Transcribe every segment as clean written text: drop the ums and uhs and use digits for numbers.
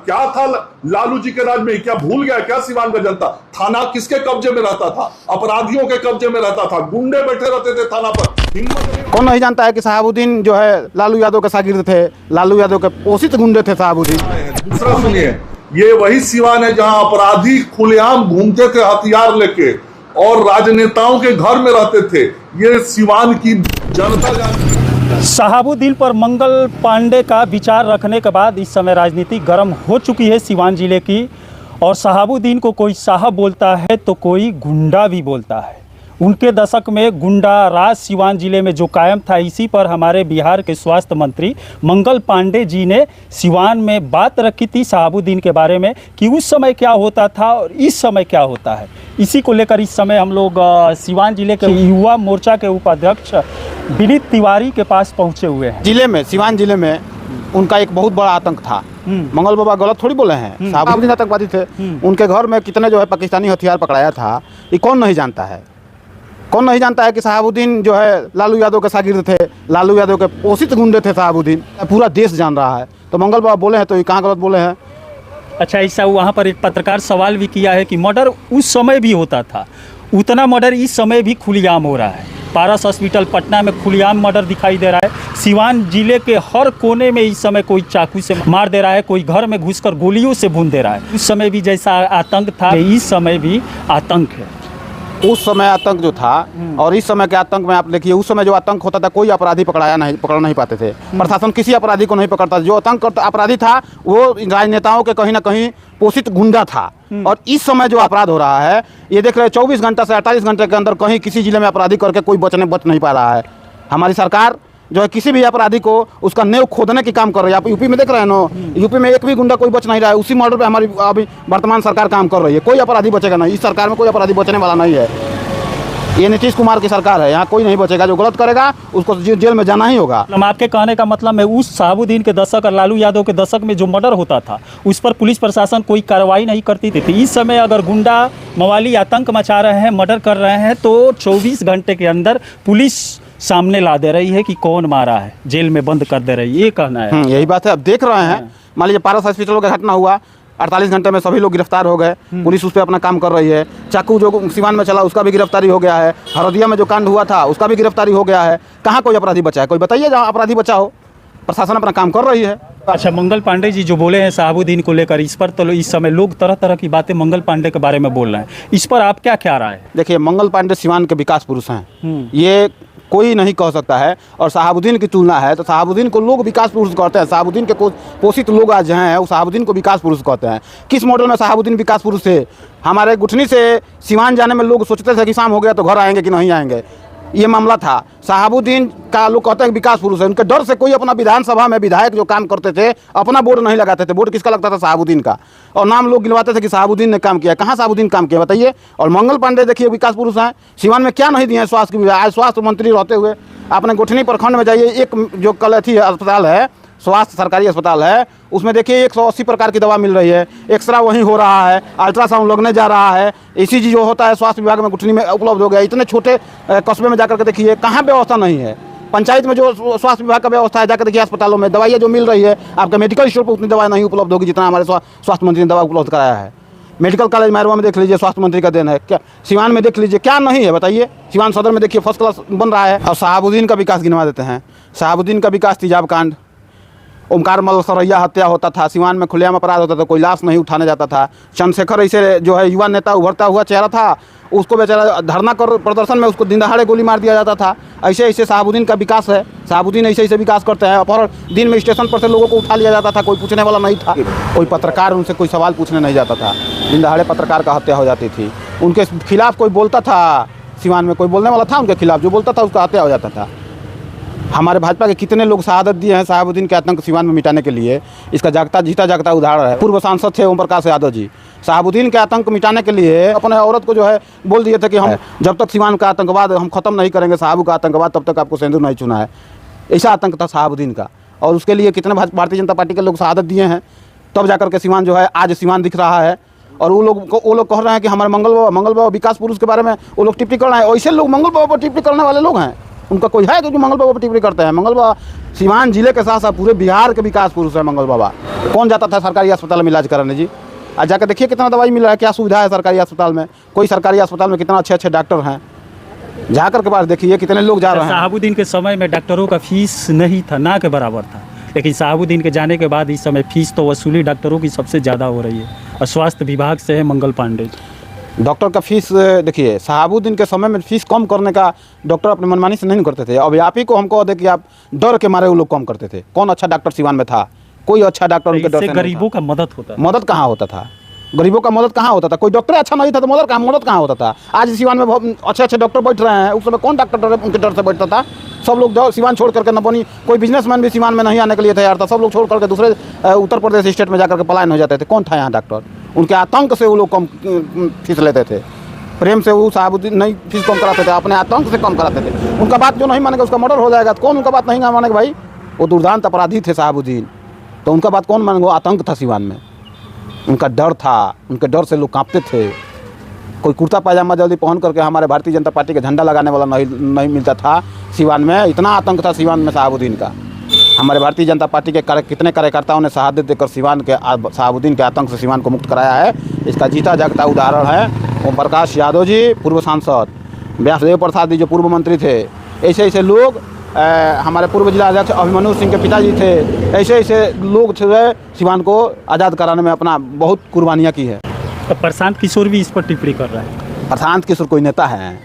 क्या था लालू जी के राज में? क्या भूल गया क्या सिवान का जनता? थाना किसके कब्जे में रहता था? अपराधियों के कब्जे में रहता था। गुंडे बैठे रहते थे थाना पर। कौन नहीं जानता है कि शहाबुद्दीन जो है लालू यादव के शागिर्द थे, लालू यादव के पोषित गुंडे थे शहाबुद्दीन। दूसरा सुनिए, ये वही सिवान है जहां अपराधी खुलेआम घूमते थे हथियार लेके और राजनेताओं के घर में रहते थे। ये सिवान की जनता जानती है। शहाबुद्दीन पर मंगल पांडे का विचार रखने के बाद इस समय राजनीति गर्म हो चुकी है सिवान जिले की। और शहाबुद्दीन को कोई साहब बोलता है तो कोई गुंडा भी बोलता है। उनके दशक में गुंडा राज सिवान जिले में जो कायम था, इसी पर हमारे बिहार के स्वास्थ्य मंत्री मंगल पांडे जी ने सिवान में बात रखी थी शहाबुद्दीन के बारे में कि उस समय क्या होता था और इस समय क्या होता है। इसी को लेकर इस समय हम लोग सिवान जिले के युवा मोर्चा के उपाध्यक्ष विनीत तिवारी के पास पहुंचे हुए हैं। जिले में, सिवान जिले में उनका एक बहुत बड़ा आतंक था। मंगल बाबा गलत थोड़ी बोले हैं, शहाबुद्दीन आतंकवादी थे। उनके घर में कितने जो है पाकिस्तानी हथियार पकड़ाया था, ये कौन नहीं जानता है? कौन नहीं जानता है कि शहाबुद्दीन जो है लालू यादव के शागिर्द थे, लालू यादव के पोषित गुंडे थे शहाबुद्दीन। पूरा देश जान रहा है। तो मंगल बाबा बोले हैं तो ये कहाँ गलत बोले हैं? अच्छा, ऐसा वहाँ पर एक पत्रकार सवाल भी किया है कि मर्डर उस समय भी होता था, उतना मर्डर इस समय भी खुलेआम हो रहा है। पारस हॉस्पिटल पटना में खुलेआम मर्डर दिखाई दे रहा है। सिवान जिले के हर कोने में इस समय कोई चाकू से मार दे रहा है, कोई घर में घुसकर गोलियों से भून दे रहा है। उस समय भी जैसा आतंक था, इस समय भी आतंक है। उस समय आतंक जो था और इस समय के आतंक में आप देखिए, उस समय जो आतंक होता था कोई अपराधी पकड़ नहीं पाते थे। प्रशासन किसी अपराधी को नहीं पकड़ता। जो आतंक अपराधी था वो राजनेताओं के कहीं ना कहीं पोषित गुंडा था। और इस समय जो अपराध हो रहा है, ये देख रहे हैं 24 घंटा से 48 घंटे के अंदर कहीं किसी जिले में अपराधी करके कोई बच नहीं पा रहा है। हमारी सरकार जो है किसी भी अपराधी को उसका नेव खोदने की काम कर रही है। आप यूपी में देख रहे हैं ना, यूपी में एक भी गुंडा कोई बच नहीं रहा है। उसी मॉडल पे हमारी अभी वर्तमान सरकार काम कर रही है। कोई अपराधी बचेगा नहीं, इस सरकार में कोई अपराधी बचने वाला नहीं है। ये नीतीश कुमार की सरकार है, यहाँ कोई नहीं बचेगा। जो गलत करेगा उसको जेल में जाना ही होगा। आपके कहने का मतलब है उस शहाबुद्दीन के दशक और लालू यादव के दशक में जो मर्डर होता था उस पर पुलिस प्रशासन कोई कार्रवाई नहीं करती थी। इस समय अगर गुंडा मवाली आतंक मचा रहे हैं, मर्डर कर रहे हैं, तो 24 घंटे के अंदर पुलिस सामने ला दे रही है कि कौन मारा है, जेल में बंद कर दे रही है। ये कहना है। यही बात है। अब देख रहे हैं, मान लीजिए पारस हॉस्पिटल का घटना हुआ, 48 घंटे में सभी लोग गिरफ्तार हो गए। पुलिस उस पर अपना काम कर रही है। चाकू जो सिवान में चला उसका भी गिरफ्तारी हो गया है। हरदिया में जो कांड हुआ था उसका भी गिरफ्तारी हो गया है। कहाँ कोई अपराधी बचा है? कोई बताइए जहाँ अपराधी बचा हो। प्रशासन अपना काम कर रही है। अच्छा, मंगल पांडे जी जो बोले हैं शहाबुद्दीन को लेकर, इस पर तो इस समय लोग तरह तरह की बातें मंगल पांडे के बारे में बोल रहे हैं। इस पर आप क्या राय है? देखिए, मंगल पांडे सिवान के विकास पुरुष हैं, ये कोई नहीं कह सकता है। और शहाबुद्दीन की तुलना है तो शहाबुद्दीन को लोग विकास पुरुष कहते हैं। शहाबुद्दीन के पोषित लोग आज हैं, वो शहाबुद्दीन को विकास पुरुष कहते हैं। किस मॉडल में शहाबुद्दीन विकास पुरुष थे? हमारे गुठनी से सिवान जाने में लोग सोचते थे कि शाम हो गया तो घर आएंगे कि नहीं आएंगे, ये मामला था। शहाबुद्दीन का लोग कहते हैं विकास पुरुष है। उनके डर से कोई अपना विधानसभा में विधायक जो काम करते थे अपना बोर्ड नहीं लगाते थे। बोर्ड किसका लगता था? शहाबुद्दीन का। और नाम लोग गिनवाते थे कि शहाबुद्दीन ने काम किया। कहाँ शहाबुद्दीन काम किया बताइए? और मंगल पांडे देखिए विकास पुरुष हैं। सिवान में क्या नहीं दिए हैं स्वास्थ्य के विभाग? आज स्वास्थ्य मंत्री रहते हुए आपने गुठनी प्रखंड में जाइए, एक जो कलेथी अस्पताल है, स्वास्थ्य सरकारी अस्पताल है, उसमें देखिए 180 प्रकार की दवा मिल रही है। एक्सरा वहीं हो रहा है, अल्ट्रासाउंड लगने जा रहा है, ECG जो होता है स्वास्थ्य विभाग में गुठनी में उपलब्ध हो गया। इतने छोटे कस्बे में जाकर के देखिए कहाँ व्यवस्था नहीं है। पंचायत में जो स्वास्थ्य विभाग का व्यवस्था है, जाकर देखिए अस्पतालों में दवाइयाँ जो मिल रही है, आपका मेडिकल स्टोर पर उतनी दवाई नहीं उपलब्ध होगी जितना हमारे स्वास्थ्य मंत्री ने दवा उपलब्ध कराया है। मेडिकल कॉलेज मैरवा में देख लीजिए, स्वास्थ्य मंत्री का देन है। क्या सिवान में देख लीजिए क्या नहीं है बताइए? सिवान सदर में देखिए फर्स्ट क्लास बन रहा है। और शहाबुद्दीन का विकास गिनवा देते हैं। शहाबुद्दीन का विकास तेजाब कांड, ओमकार मल सरैया हत्या होता था, सिवान में खुलेआम अपराध होता था, कोई लाश नहीं उठाने जाता था। चंद्रशेखर ऐसे जो है युवा नेता उभरता हुआ चेहरा था, उसको बेचारा धरना कर प्रदर्शन में उसको दिन दहाड़े गोली मार दिया जाता था। ऐसे ऐसे शहाबुद्दीन का विकास है। शहाबुद्दीन ऐसे ऐसे विकास करते हैं। और दिन में स्टेशन पर से लोगों को उठा लिया जाता था, कोई पूछने वाला नहीं था। कोई पत्रकार उनसे कोई सवाल पूछने नहीं जाता था। दिन दहाड़े पत्रकार का हत्या हो जाती थी। उनके खिलाफ कोई बोलता था, सिवान में कोई बोलने वाला था उनके खिलाफ, जो बोलता था उसका हत्या हो जाता था। हमारे भाजपा के कितने लोग शहादत दिए हैं शहाबुद्दीन के आतंक सिवान में मिटाने के लिए। इसका जीता जागता उदाहरण है। पूर्व सांसद थे ओम प्रकाश यादव जी, शहाबुद्दीन के आतंक मिटाने के लिए अपने औरत को जो है बोल दिए थे कि हम जब तक सिवान का आतंकवाद हम खत्म नहीं करेंगे, साहबू का आतंकवाद, तब तक आपको सिंदूर नहीं चुना है। ऐसा आतंक था शहाबुद्दीन का। और उसके लिए कितने भारतीय जनता पार्टी के लोग शहादत दिए हैं, तब जाकर के सिवान जो है आज सिवान दिख रहा है। और वो लोग कह रहे हैं कि हमारे मंगल बाबा विकास पुरुष के बारे में वो लोग टिप्पणी कर रहे हैं। ऐसे लोग मंगल बाबा पर टिप्पणी करने वाले लोग हैं। उनका कोई है जो मंगल बाबा पर टिप्पणी करते हैं? मंगल बाबा सीवान जिले के साथ साथ पूरे बिहार के विकास पुरुष है मंगल बाबा। कौन जाता था सरकारी अस्पताल में इलाज कराने जी? आज जाकर देखिए कितना दवाई मिल रहा है, क्या सुविधा है सरकारी अस्पताल में। कोई सरकारी अस्पताल में कितना अच्छे अच्छे डॉक्टर हैं, जाकर के पास देखिए कितने लोग जा रहे हैं। शहाबुद्दीन के समय में डॉक्टरों का फीस नहीं था, ना के बराबर था, लेकिन शहाबुद्दीन के जाने के बाद इस समय फीस तो वसूली डॉक्टरों की सबसे ज़्यादा हो रही है और स्वास्थ्य विभाग से है मंगल पांडे। डॉक्टर का फीस देखिए, शहाबुद्दीन के समय में फीस कम करने का डॉक्टर अपनी मनमानी से नहीं करते थे। अब आप ही को हमको दे कि आप डर के मारे वो लोग कम करते थे। कौन अच्छा डॉक्टर सिवान में था? कोई अच्छा डॉक्टर उनके डर से नहीं था। गरीबों का मदद होता था। मदद कहाँ होता था? गरीबों का मदद कहाँ होता था? कोई डॉक्टर अच्छा नहीं था तो मदद कहाँ होता था? आज सिवान में बहुत अच्छे अच्छे डॉक्टर बैठ रहे हैं, उस समय कौन डॉक्टर उनके डर से बैठता था? सब लोग जो सिवान छोड़ करके न बनी, कोई बिजनेसमैन भी सिवान में नहीं आने के लिए तैयार था। सब लोग छोड़ करके दूसरे उत्तर प्रदेश स्टेट में जाकर के पलायन हो जाते थे। कौन था यहाँ डॉक्टर? उनके आतंक से वो लोग कम फीस लेते थे। प्रेम से वो शहाबुद्दीन नहीं फीस कम कराते थे, अपने आतंक से कम कराते थे। उनका बात जो नहीं मानेगा उसका मर्डर हो जाएगा। तो कौन उनका बात नहीं मानेगा भाई? वो दुर्दांत अपराधी थे शहाबुद्दीन, तो उनका बात कौन मानेगा? आतंक था सिवान में, उनका डर था, उनके डर से लोग कांपते थे। कोई कुर्ता पायजामा जल्दी पहन करके हमारे भारतीय जनता पार्टी का झंडा लगाने वाला नहीं मिलता था सिवान में। इतना आतंक था सिवान में शहाबुद्दीन का। हमारे भारतीय जनता पार्टी के कितने कार्यकर्ताओं ने शहादत देकर सिवान के शहाबुद्दीन के आतंक से सिवान को मुक्त कराया है। इसका जीता जागता उदाहरण है ओम प्रकाश यादव जी, पूर्व सांसद, व्यासदेव प्रसाद जी जो पूर्व मंत्री थे, ऐसे ऐसे लोग, हमारे पूर्व जिला अध्यक्ष अभिमन्यु सिंह के पिताजी थे, ऐसे ऐसे लोग थे सिवान को आज़ाद कराने में अपना बहुत कुर्बानियाँ की है। तो प्रशांत किशोर भी इस पर टिप्पणी कर रहा है। प्रशांत किशोर कोई नेता है?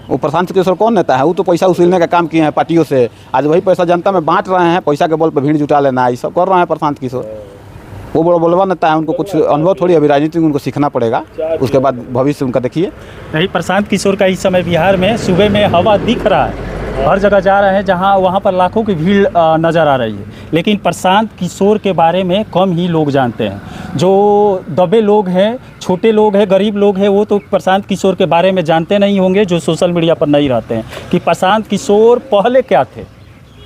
वो प्रशांत किशोर कौन नेता है? वो तो पैसा वसूलने का काम किए हैं पार्टियों से। आज वही पैसा जनता में बांट रहे हैं, पैसा के बल पर भीड़ जुटा लेना, ये सब कर रहे हैं प्रशांत किशोर। वो बड़ा बोलवा नेता है, उनको कुछ अनुभव थोड़ी, अभी राजनीति में उनको सीखना पड़ेगा, उसके बाद भविष्य उनका देखिए। नहीं, प्रशांत किशोर का इस समय बिहार में सुबह में हवा दिख रहा है, हर जगह जा रहे हैं जहां वहां पर लाखों की भीड़ नज़र आ रही है, लेकिन प्रशांत किशोर के बारे में कम ही लोग जानते हैं। जो दबे लोग हैं, छोटे लोग हैं, गरीब लोग हैं, वो तो प्रशांत किशोर के बारे में जानते नहीं होंगे, जो सोशल मीडिया पर नहीं रहते हैं, कि प्रशांत किशोर पहले क्या थे,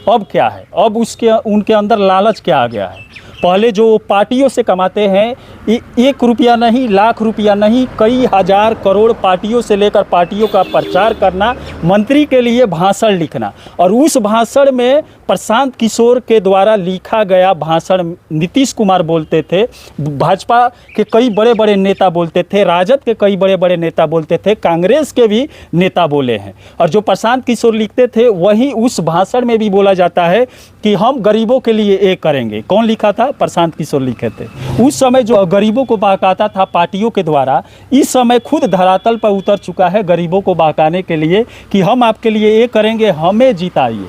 अब क्या है, अब उनके अंदर लालच क्या आ गया है। पहले जो पार्टियों से कमाते हैं, 1 रुपया नहीं, लाख रुपया नहीं, कई हजार करोड़ पार्टियों से लेकर पार्टियों का प्रचार करना, मंत्री के लिए भाषण लिखना, और उस भाषण में प्रशांत किशोर के द्वारा लिखा गया भाषण नीतीश कुमार बोलते थे, भाजपा के कई बड़े बड़े नेता बोलते थे, राजद के कई बड़े बड़े नेता बोलते थे, कांग्रेस के भी नेता बोले हैं। और जो प्रशांत किशोर लिखते थे वही उस भाषण में भी बोला जाता है कि हम गरीबों के लिए ये करेंगे। कौन लिखा था? प्रशांत किशोर लिखे थे। उस समय जो गरीबों को बहकाता था पार्टियों के द्वारा, इस समय खुद धरातल पर उतर चुका है गरीबों को बहकाने के लिए कि हम आपके लिए ये करेंगे, हमें जिताइए।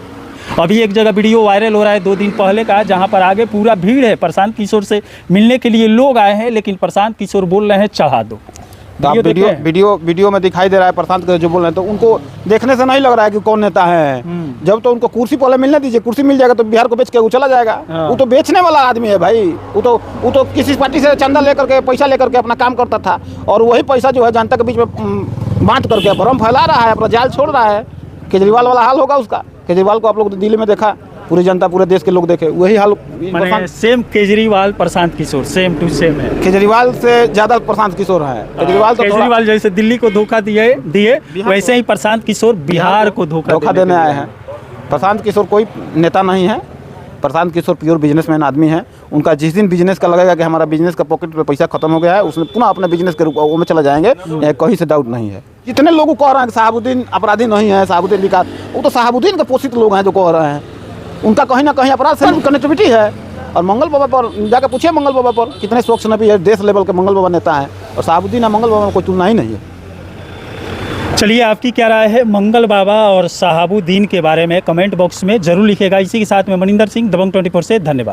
अभी एक जगह वीडियो वायरल हो रहा है 2 दिन पहले का, जहां पर आगे पूरा भीड़ है, प्रशांत किशोर से मिलने के लिए लोग आए हैं, लेकिन प्रशांत किशोर बोल रहे हैं चढ़ा दो। तो आप वीडियो में दिखाई दे रहा है प्रशांत किशोर जो बोल रहे हैं, तो उनको देखने से नहीं लग रहा है कि कौन नेता है। जब तो उनको कुर्सी पहले मिलने दीजिए, कुर्सी मिल जाएगा तो बिहार को बेच के वो चला जाएगा। वो तो बेचने वाला आदमी है भाई। वो तो किसी पार्टी से चंदा लेकर के, पैसा लेकर के अपना काम करता था, और वही पैसा जो है जनता के बीच में बांट करके भ्रम फैला रहा है, अपना जाल छोड़ रहा है। केजरीवाल वाला हाल होगा उसका। केजरीवाल को आप लोग दिल्ली में देखा, पूरी जनता, पूरे देश के लोग देखे, वही हाल। Same Kejriwal Prashant Kishor same to same है। केजरीवाल से ज़्यादा प्रशांत किशोर है। केजरीवाल जैसे दिल्ली को धोखा दिए वैसे ही प्रशांत किशोर बिहार को धोखा देने आए हैं। प्रशांत किशोर कोई नेता नहीं है। प्रशांत किशोर प्योर बिजनेसमैन आदमी है। उनका जिस दिन बिजनेस का लगेगा कि हमारा बिजनेस का पॉकेट पे पैसा खत्म हो गया है, उसने पुनः अपने बिजनेस के रूप में चला जाएंगे, कहीं से डाउट नहीं है। जितने लोग कह रहे हैं कि शहाबुद्दीन अपराधी नहीं है, शहाबुद्दीन विकास, वो तो शहाबुद्दीन के पोषित लोग हैं जो कह रहे हैं। उनका कहीं ना कहीं अपराध से कनेक्टिविटी है। और मंगल बाबा पर जाकर पूछिए, मंगल बाबा पर कितने स्वच्छ नबी है, देश लेवल के मंगल बाबा नेता हैं, और शहाबुद्दीन और मंगल बाबा में कोई तुलना ही नहीं है। चलिए, आपकी क्या राय है मंगल बाबा और शहाबुद्दीन के बारे में कमेंट बॉक्स में जरूर लिखिएगा। इसी के साथ में मनिंदर सिंह, दबंग 24 से धन्यवाद।